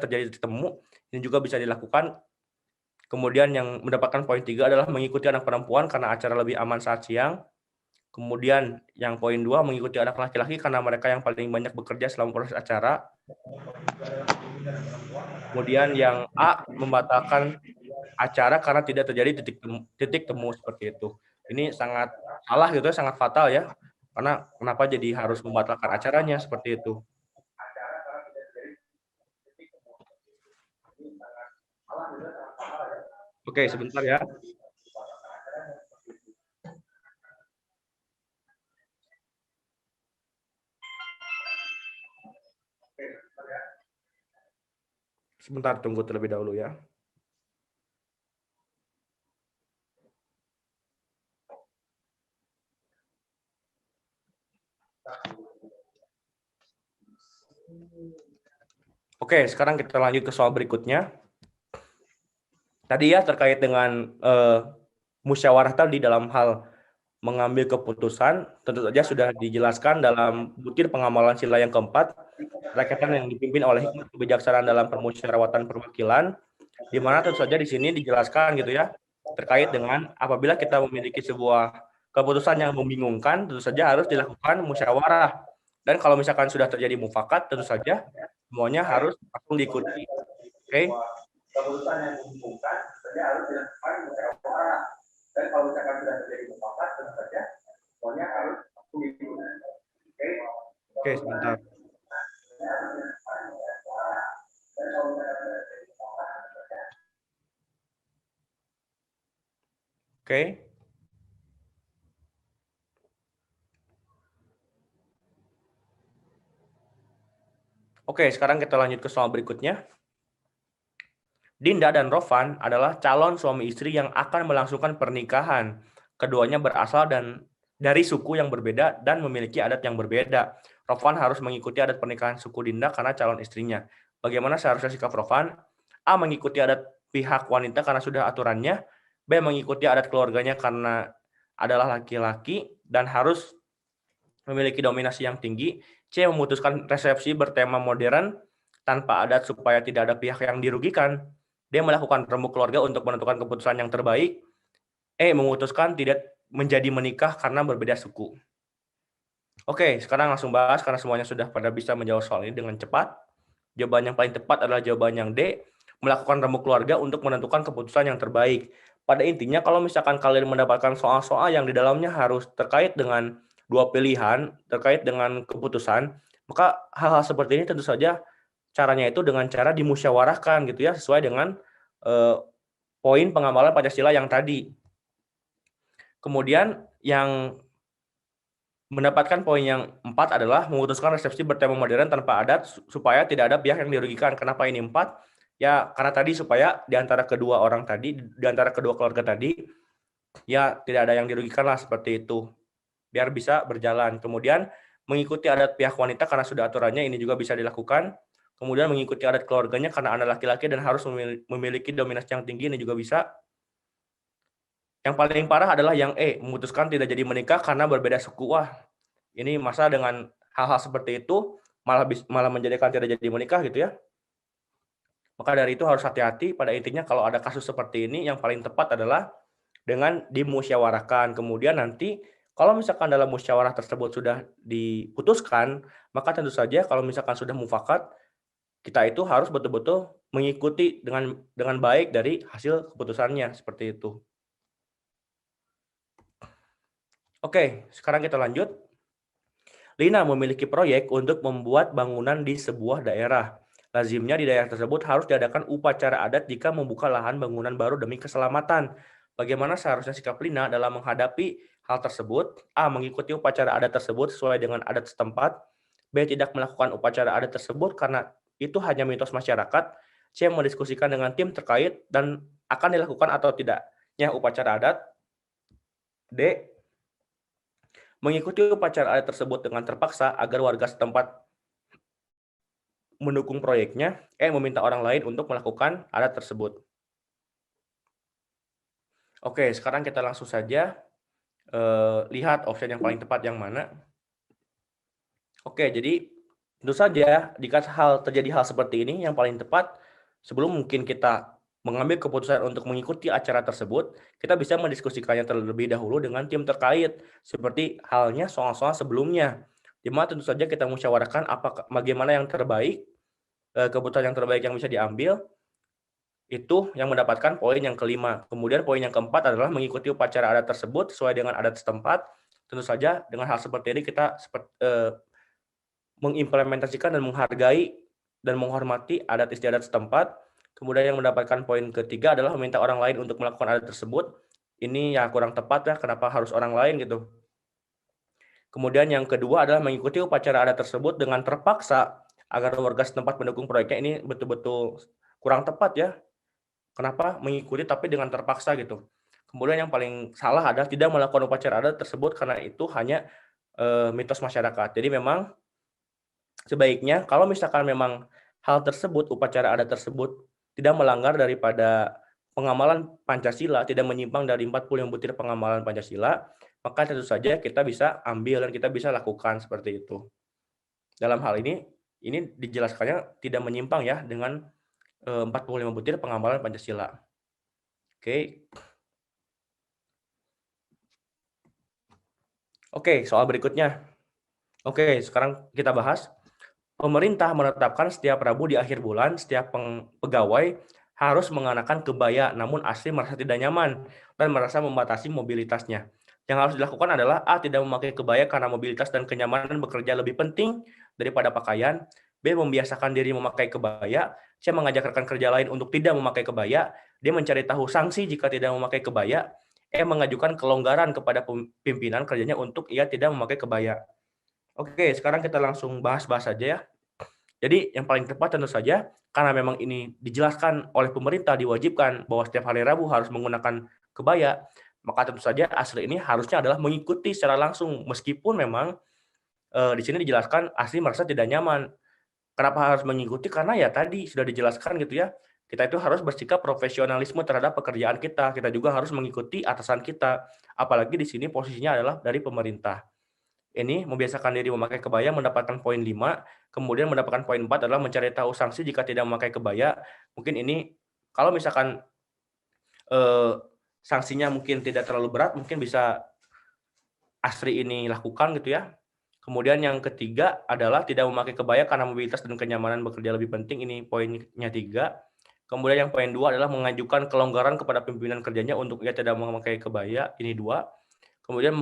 Speaker 1: terjadi titik temu. Ini juga bisa dilakukan. Kemudian yang mendapatkan poin 3 adalah mengikuti anak perempuan karena acara lebih aman saat siang. Kemudian yang poin 2 mengikuti anak laki-laki karena mereka yang paling banyak bekerja selama proses acara. Kemudian yang A membatalkan acara karena tidak terjadi titik temu seperti itu. Ini sangat salah gitu ya, sangat fatal ya. Karena kenapa jadi harus membatalkan acaranya seperti itu. Oke, sebentar ya. Sebentar, tunggu terlebih dahulu ya. Oke, sekarang kita lanjut ke soal berikutnya. Tadi ya terkait dengan musyawarah tadi dalam hal mengambil keputusan, tentu saja sudah dijelaskan dalam butir pengamalan sila yang keempat, rakyatan yang dipimpin oleh hikmat kebijaksanaan dalam permusyawaratan perwakilan, di mana tentu saja di sini dijelaskan gitu ya, terkait dengan apabila kita memiliki sebuah keputusan yang membingungkan, tentu saja harus dilakukan musyawarah. Dan kalau misalkan sudah terjadi mufakat, tentu saja semuanya harus langsung diikuti. Oke? Keputusan yang membingungkan, tentu saja harus dilakukan musyawarah. Dan kalau misalkan sudah terjadi mufakat, tentu saja semuanya harus langsung diikuti. Oke, sebentar. Oke. Oke, sekarang kita lanjut ke soal berikutnya. Dinda dan Rovan adalah calon suami istri yang akan melangsungkan pernikahan. Keduanya berasal dari suku yang berbeda dan memiliki adat yang berbeda. Rovan harus mengikuti adat pernikahan suku Dinda karena calon istrinya. Bagaimana seharusnya sikap Rovan? A. Mengikuti adat pihak wanita karena sudah aturannya. B. Mengikuti adat keluarganya karena adalah laki-laki dan harus memiliki dominasi yang tinggi. C. Memutuskan resepsi bertema modern tanpa adat supaya tidak ada pihak yang dirugikan. D. Melakukan rembuk keluarga untuk menentukan keputusan yang terbaik. E. Memutuskan tidak menjadi menikah karena berbeda suku. Oke, sekarang langsung bahas karena semuanya sudah pada bisa menjawab soal ini dengan cepat. Jawaban yang paling tepat adalah jawaban yang D. Melakukan rembuk keluarga untuk menentukan keputusan yang terbaik. Pada intinya, kalau misalkan kalian mendapatkan soal-soal yang di dalamnya harus terkait dengan dua pilihan, terkait dengan keputusan, maka hal-hal seperti ini tentu saja caranya itu dengan cara dimusyawarahkan gitu ya, sesuai dengan poin pengamalan Pancasila yang tadi. Kemudian yang mendapatkan poin yang 4 adalah memutuskan resepsi bertema modern tanpa adat supaya tidak ada pihak yang dirugikan. Kenapa ini 4? Ya karena tadi supaya di antara kedua orang tadi, di antara kedua keluarga tadi, ya tidak ada yang dirugikan lah seperti itu. Biar bisa berjalan. Kemudian mengikuti adat pihak wanita karena sudah aturannya, ini juga bisa dilakukan. Kemudian mengikuti adat keluarganya karena anak laki-laki dan harus memiliki dominasi yang tinggi, ini juga bisa. Yang paling parah adalah yang E, memutuskan tidak jadi menikah karena berbeda suku. Wah, ini masa dengan hal-hal seperti itu malah menjadikan tidak jadi menikah gitu ya. Maka dari itu harus hati-hati. Pada intinya kalau ada kasus seperti ini, yang paling tepat adalah dengan dimusyawarahkan. Kemudian nanti kalau misalkan dalam musyawarah tersebut sudah diputuskan, maka tentu saja kalau misalkan sudah mufakat, kita itu harus betul-betul mengikuti dengan baik dari hasil keputusannya seperti itu. Oke, sekarang kita lanjut. Lina memiliki proyek untuk membuat bangunan di sebuah daerah. Lazimnya di daerah tersebut harus diadakan upacara adat jika membuka lahan bangunan baru demi keselamatan. Bagaimana seharusnya sikap Lina dalam menghadapi hal tersebut? A. Mengikuti upacara adat tersebut sesuai dengan adat setempat. B. Tidak melakukan upacara adat tersebut karena itu hanya mitos masyarakat. C. Mendiskusikan dengan tim terkait dan akan dilakukan atau tidaknya upacara adat. D. Mengikuti upacara adat tersebut dengan terpaksa agar warga setempat mendukung proyeknya. Meminta orang lain untuk melakukan adat tersebut. Oke, sekarang kita langsung saja lihat option yang paling tepat yang mana. Oke, jadi tentu saja jika terjadi hal seperti ini, yang paling tepat sebelum mungkin kita mengambil keputusan untuk mengikuti acara tersebut, kita bisa mendiskusikannya terlebih dahulu dengan tim terkait, seperti halnya soal-soal sebelumnya, di mana tentu saja kita musyawarahkan bagaimana yang terbaik, keputusan yang terbaik yang bisa diambil, itu yang mendapatkan poin yang kelima. Kemudian poin yang keempat adalah mengikuti upacara adat tersebut sesuai dengan adat setempat. Tentu saja dengan hal seperti ini kita mengimplementasikan dan menghargai dan menghormati adat istiadat setempat. Kemudian yang mendapatkan poin ketiga adalah meminta orang lain untuk melakukan adat tersebut. Ini ya kurang tepat ya, kenapa harus orang lain gitu. Kemudian yang kedua adalah mengikuti upacara adat tersebut dengan terpaksa agar warga setempat mendukung proyeknya. Ini betul-betul kurang tepat ya. Kenapa mengikuti tapi dengan terpaksa gitu. Kemudian yang paling salah adalah tidak melakukan upacara adat tersebut karena itu hanya mitos masyarakat. Jadi memang sebaiknya kalau misalkan memang hal tersebut, upacara adat tersebut tidak melanggar daripada pengamalan Pancasila, tidak menyimpang dari 45 butir pengamalan Pancasila, maka tentu saja kita bisa ambil dan kita bisa lakukan seperti itu. Dalam hal ini dijelaskannya tidak menyimpang ya dengan 45 butir pengamalan Pancasila. Oke. Oke, soal berikutnya. Oke, sekarang kita bahas. Pemerintah menetapkan setiap Rabu di akhir bulan, setiap pegawai harus mengenakan kebaya, namun asli merasa tidak nyaman dan merasa membatasi mobilitasnya. Yang harus dilakukan adalah A. Tidak memakai kebaya karena mobilitas dan kenyamanan bekerja lebih penting daripada pakaian. B. Membiasakan diri memakai kebaya. C. Mengajak rekan kerja lain untuk tidak memakai kebaya. D. Mencari tahu sanksi jika tidak memakai kebaya. E. Mengajukan kelonggaran kepada pimpinan kerjanya untuk ia tidak memakai kebaya. Oke, sekarang kita langsung bahas-bahas saja ya. Jadi yang paling tepat tentu saja, karena memang ini dijelaskan oleh pemerintah, diwajibkan bahwa setiap hari Rabu harus menggunakan kebaya, maka tentu saja asli ini harusnya adalah mengikuti secara langsung. Meskipun memang di sini dijelaskan asli merasa tidak nyaman. Kenapa harus mengikuti? Karena ya tadi sudah dijelaskan gitu ya, kita itu harus bersikap profesionalisme terhadap pekerjaan kita. Kita juga harus mengikuti atasan kita. Apalagi di sini posisinya adalah dari pemerintah. Ini membiasakan diri memakai kebaya mendapatkan poin 5, kemudian mendapatkan poin 4 adalah mencari tahu sanksi jika tidak memakai kebaya. Mungkin ini kalau misalkan sanksinya mungkin tidak terlalu berat, mungkin bisa Asri ini lakukan gitu ya. Kemudian yang ketiga adalah tidak memakai kebaya karena mobilitas dan kenyamanan bekerja lebih penting, ini poinnya 3. Kemudian yang poin 2 adalah mengajukan kelonggaran kepada pimpinan kerjanya untuk ia tidak memakai kebaya, ini 2. Kemudian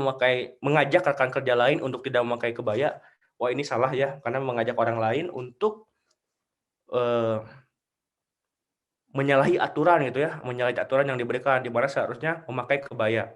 Speaker 1: mengajak rekan kerja lain untuk tidak memakai kebaya. Wah, ini salah ya, karena mengajak orang lain untuk menyalahi aturan gitu ya, menyalahi aturan yang diberikan, di mana seharusnya memakai kebaya.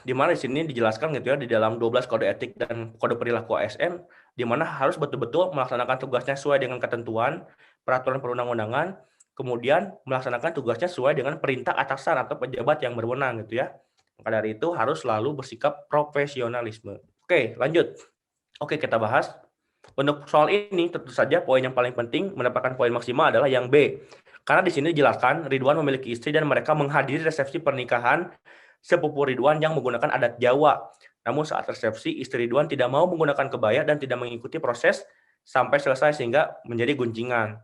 Speaker 1: Di mana di sini dijelaskan gitu ya, di dalam 12 kode etik dan kode perilaku ASN, di mana harus betul-betul melaksanakan tugasnya sesuai dengan ketentuan, peraturan perundang-undangan, kemudian melaksanakan tugasnya sesuai dengan perintah atasan atau pejabat yang berwenang gitu ya. Maka dari itu harus selalu bersikap profesionalisme. Oke, lanjut. Oke, kita bahas. Untuk soal ini tentu saja poin yang paling penting mendapatkan poin maksimal adalah yang B. Karena di sini dijelaskan Ridwan memiliki istri dan mereka menghadiri resepsi pernikahan sepupu Ridwan yang menggunakan adat Jawa. Namun saat resepsi, istri Ridwan tidak mau menggunakan kebaya dan tidak mengikuti proses sampai selesai sehingga menjadi gunjingan.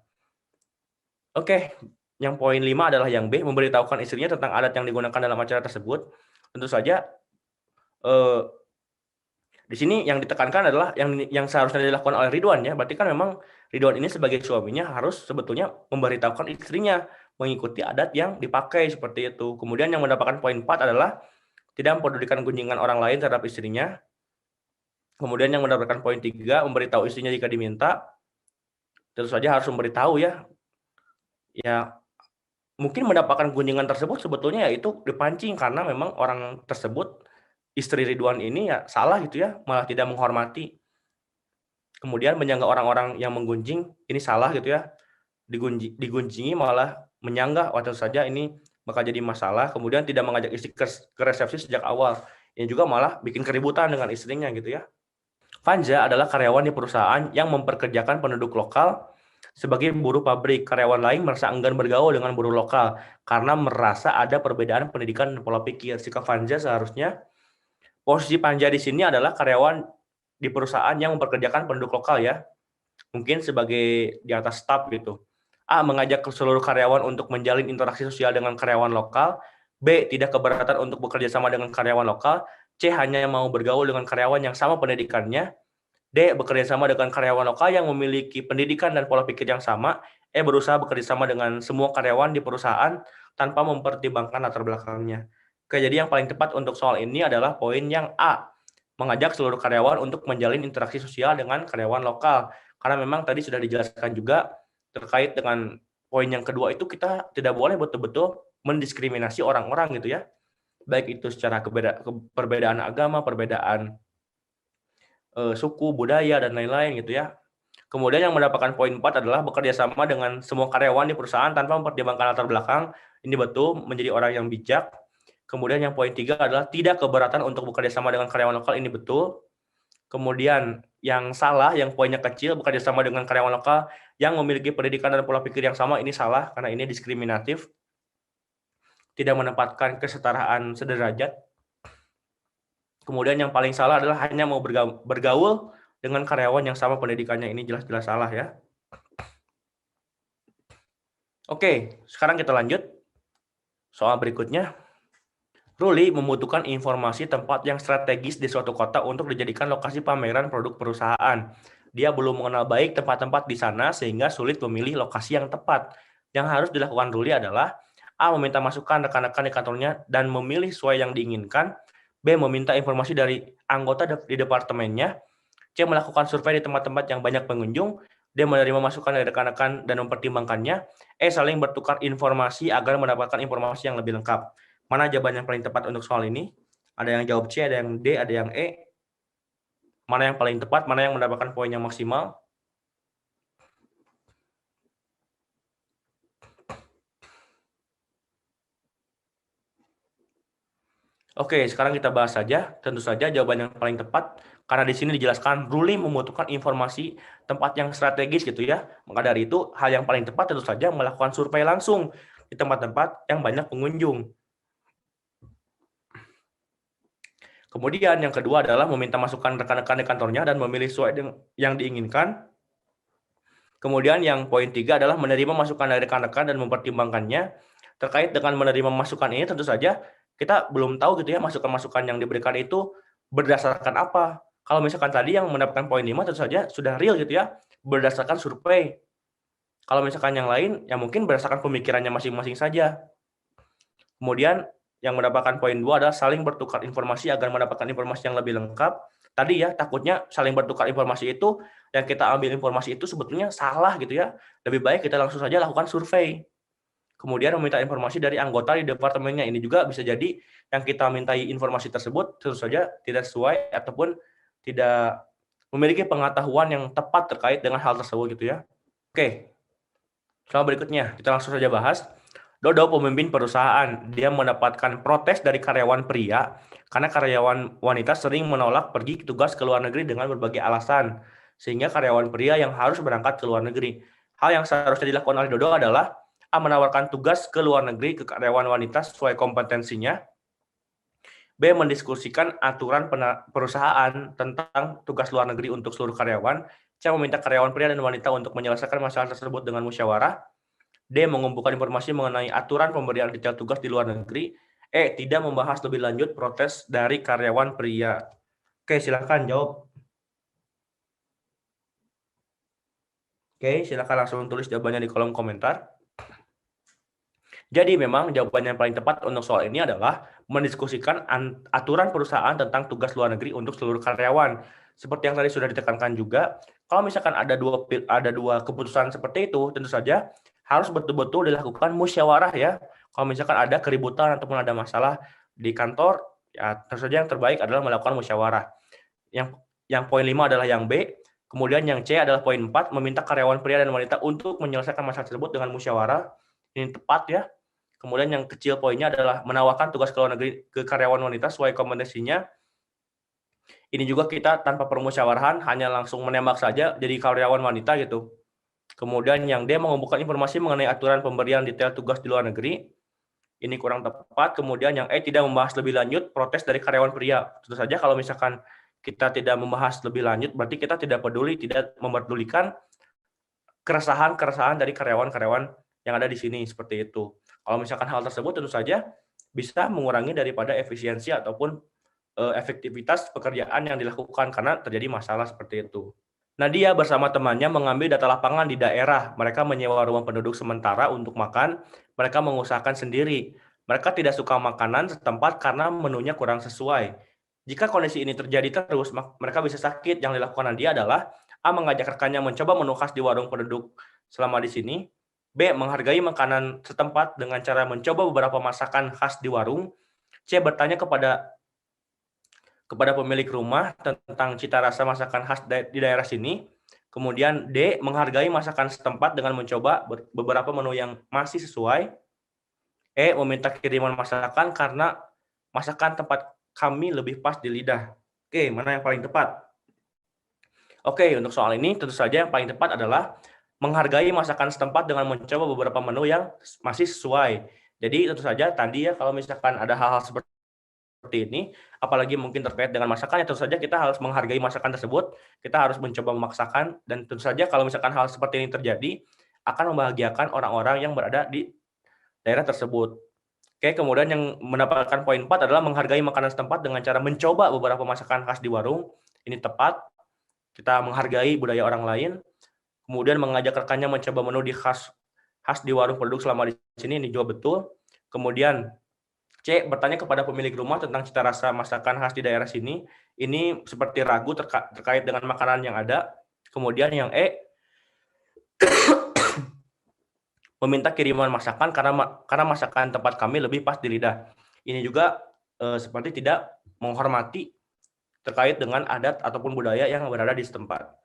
Speaker 1: Oke, yang poin 5 adalah yang B, memberitahukan istrinya tentang adat yang digunakan dalam acara tersebut. Tentu saja di sini yang ditekankan adalah yang seharusnya dilakukan oleh Ridwan ya. Berarti kan memang Ridwan ini sebagai suaminya harus sebetulnya memberitahukan istrinya mengikuti adat yang dipakai seperti itu. Kemudian yang mendapatkan poin 4 adalah tidak mempedulikan kunjungan orang lain terhadap istrinya. Kemudian yang mendapatkan poin 3, memberitahu istrinya jika diminta. Tentu saja harus memberitahu ya. Ya, mungkin mendapatkan kunjungan tersebut sebetulnya ya itu dipancing karena memang orang tersebut, istri Ridwan ini ya salah gitu ya, malah tidak menghormati. Kemudian menyanggah orang-orang yang menggunjing, ini salah gitu ya. Digunjingi malah menyanggah, tentu saja ini bakal jadi masalah. Kemudian tidak mengajak istri ke resepsi sejak awal. Ini juga malah bikin keributan dengan istrinya gitu ya. Fanja adalah karyawan di perusahaan yang memperkerjakan penduduk lokal Sebagai buruh pabrik, karyawan lain merasa enggan bergaul dengan buruh lokal karena merasa ada perbedaan pendidikan dan pola pikir. Sikap Panja seharusnya, posisi Panja di sini adalah karyawan di perusahaan yang mempekerjakan penduduk lokal ya, mungkin sebagai di atas staf gitu. A. Mengajak ke seluruh karyawan untuk menjalin interaksi sosial dengan karyawan lokal. B. Tidak keberatan untuk bekerja sama dengan karyawan lokal. C. Hanya mau bergaul dengan karyawan yang sama pendidikannya. D. Bekerja sama dengan karyawan lokal yang memiliki pendidikan dan pola pikir yang sama. E. Berusaha bekerja sama dengan semua karyawan di perusahaan tanpa mempertimbangkan latar belakangnya. Oke, jadi yang paling tepat untuk soal ini adalah poin yang A. Mengajak seluruh karyawan untuk menjalin interaksi sosial dengan karyawan lokal. Karena memang tadi sudah dijelaskan juga terkait dengan poin yang kedua itu kita tidak boleh betul-betul mendiskriminasi orang-orang gitu ya. Baik itu secara perbedaan agama, perbedaan suku, budaya, dan lain-lain gitu ya. Kemudian yang mendapatkan poin 4 adalah bekerja sama dengan semua karyawan di perusahaan tanpa mempertimbangkan latar belakang. Ini betul, menjadi orang yang bijak. Kemudian yang poin 3 adalah tidak keberatan untuk bekerja sama dengan karyawan lokal. Ini betul. Kemudian yang salah, yang poinnya kecil, bekerja sama dengan karyawan lokal yang memiliki pendidikan dan pola pikir yang sama, ini salah karena ini diskriminatif. Tidak menempatkan kesetaraan sederajat. Kemudian yang paling salah adalah hanya mau bergaul dengan karyawan yang sama pendidikannya. Ini jelas-jelas salah ya. Oke, sekarang kita lanjut. Soal berikutnya. Ruli membutuhkan informasi tempat yang strategis di suatu kota untuk dijadikan lokasi pameran produk perusahaan. Dia belum mengenal baik tempat-tempat di sana sehingga sulit memilih lokasi yang tepat. Yang harus dilakukan Ruli adalah A. Meminta masukan rekan-rekan di kantornya dan memilih sesuai yang diinginkan. B. Meminta informasi dari anggota di departemennya. C. Melakukan survei di tempat-tempat yang banyak pengunjung. D. Menerima masukan dari rekan-rekan dan mempertimbangkannya. E. Saling bertukar informasi agar mendapatkan informasi yang lebih lengkap. Mana jawaban yang paling tepat untuk soal ini? Ada yang jawab C, ada yang D, ada yang E. Mana yang paling tepat, mana yang mendapatkan poin yang maksimal? Oke, sekarang kita bahas saja. Tentu saja jawaban yang paling tepat, karena di sini dijelaskan Ruli membutuhkan informasi tempat yang strategis gitu ya. Maka dari itu, hal yang paling tepat tentu saja melakukan survei langsung di tempat-tempat yang banyak pengunjung. Kemudian yang kedua adalah meminta masukan rekan-rekan di kantornya dan memilih sesuai yang diinginkan. Kemudian yang poin 3 adalah menerima masukan dari rekan-rekan dan mempertimbangkannya. Terkait dengan menerima masukan ini tentu saja kita belum tahu gitu ya masukan-masukan yang diberikan itu berdasarkan apa. Kalau misalkan tadi yang mendapatkan poin 5 tentu saja sudah real gitu ya, berdasarkan survei. Kalau misalkan yang lain ya mungkin berdasarkan pemikirannya masing-masing saja. Kemudian yang mendapatkan poin 2 adalah saling bertukar informasi agar mendapatkan informasi yang lebih lengkap. Tadi ya, takutnya saling bertukar informasi itu, yang kita ambil informasi itu sebetulnya salah gitu ya. Lebih baik kita langsung saja lakukan survei. Kemudian meminta informasi dari anggota di departemennya. Ini juga bisa jadi yang kita mintai informasi tersebut tentu saja tidak sesuai ataupun tidak memiliki pengetahuan yang tepat terkait dengan hal tersebut gitu ya. Oke, soal berikutnya kita langsung saja bahas. Dodo pemimpin perusahaan, dia mendapatkan protes dari karyawan pria karena karyawan wanita sering menolak pergi tugas ke luar negeri dengan berbagai alasan, sehingga karyawan pria yang harus berangkat ke luar negeri. Hal yang seharusnya dilakukan oleh Dodo adalah A. Menawarkan tugas ke luar negeri ke karyawan wanita sesuai kompetensinya. B. Mendiskusikan aturan perusahaan tentang tugas luar negeri untuk seluruh karyawan. C. Meminta karyawan pria dan wanita untuk menyelesaikan masalah tersebut dengan musyawarah. D. Mengumpulkan informasi mengenai aturan pemberian detail tugas di luar negeri. E. Tidak membahas lebih lanjut protes dari karyawan pria. Oke, silakan jawab. Oke, silakan langsung tulis jawabannya di kolom komentar. Jadi memang jawaban yang paling tepat untuk soal ini adalah mendiskusikan aturan perusahaan tentang tugas luar negeri untuk seluruh karyawan. Seperti yang tadi sudah ditekankan juga, kalau misalkan ada dua keputusan seperti itu, tentu saja harus betul-betul dilakukan musyawarah ya. Kalau misalkan ada keributan ataupun ada masalah di kantor, ya tentu saja yang terbaik adalah melakukan musyawarah. Yang poin 5 adalah yang B. Kemudian yang C adalah poin 4, meminta karyawan pria dan wanita untuk menyelesaikan masalah tersebut dengan musyawarah. Ini tepat ya. Kemudian yang kecil poinnya adalah menawarkan tugas ke luar negeri ke karyawan wanita sesuai kompetensinya. Ini juga kita tanpa permusyawarahan hanya langsung menembak saja jadi karyawan wanita gitu. Kemudian yang D, mengumpulkan informasi mengenai aturan pemberian detail tugas di luar negeri. Ini kurang tepat. Kemudian yang E, tidak membahas lebih lanjut protes dari karyawan pria. Tentu saja kalau misalkan kita tidak membahas lebih lanjut, berarti kita tidak peduli, tidak memperdulikan keresahan-keresahan dari karyawan-karyawan yang ada di sini, seperti itu. Kalau misalkan hal tersebut tentu saja bisa mengurangi daripada efisiensi ataupun efektivitas pekerjaan yang dilakukan karena terjadi masalah seperti itu. Nadia bersama temannya mengambil data lapangan di daerah. Mereka menyewa rumah penduduk sementara untuk makan. Mereka mengusahakan sendiri. Mereka tidak suka makanan setempat karena menunya kurang sesuai. Jika kondisi ini terjadi terus, mereka bisa sakit. Yang dilakukan Nadia adalah A, mengajak rekannya mencoba menu khas di warung penduduk selama di sini. B, menghargai makanan setempat dengan cara mencoba beberapa masakan khas di warung. C, bertanya kepada pemilik rumah tentang cita rasa masakan khas di daerah sini. Kemudian D, menghargai masakan setempat dengan mencoba beberapa menu yang masih sesuai. E, meminta kiriman masakan karena masakan tempat kami lebih pas di lidah. Oke, mana yang paling tepat? Oke, untuk soal ini tentu saja yang paling tepat adalah menghargai masakan setempat dengan mencoba beberapa menu yang masih sesuai. Jadi tentu saja tadi ya, kalau misalkan ada hal-hal seperti ini, apalagi mungkin terkait dengan masakan, ya tentu saja kita harus menghargai masakan tersebut, kita harus mencoba memaksakan, dan tentu saja kalau misalkan hal seperti ini terjadi, akan membahagiakan orang-orang yang berada di daerah tersebut. Oke, kemudian yang mendapatkan poin 4 adalah menghargai makanan setempat dengan cara mencoba beberapa masakan khas di warung. Ini tepat, kita menghargai budaya orang lain, kemudian mengajak rekannya mencoba menu khas di warung penduduk selama di sini, ini juga betul. Kemudian C, bertanya kepada pemilik rumah tentang cita rasa masakan khas di daerah sini. Ini seperti ragu terkait dengan makanan yang ada. Kemudian yang E, meminta kiriman masakan karena masakan tempat kami lebih pas di lidah. Ini juga seperti tidak menghormati terkait dengan adat ataupun budaya yang berada di setempat.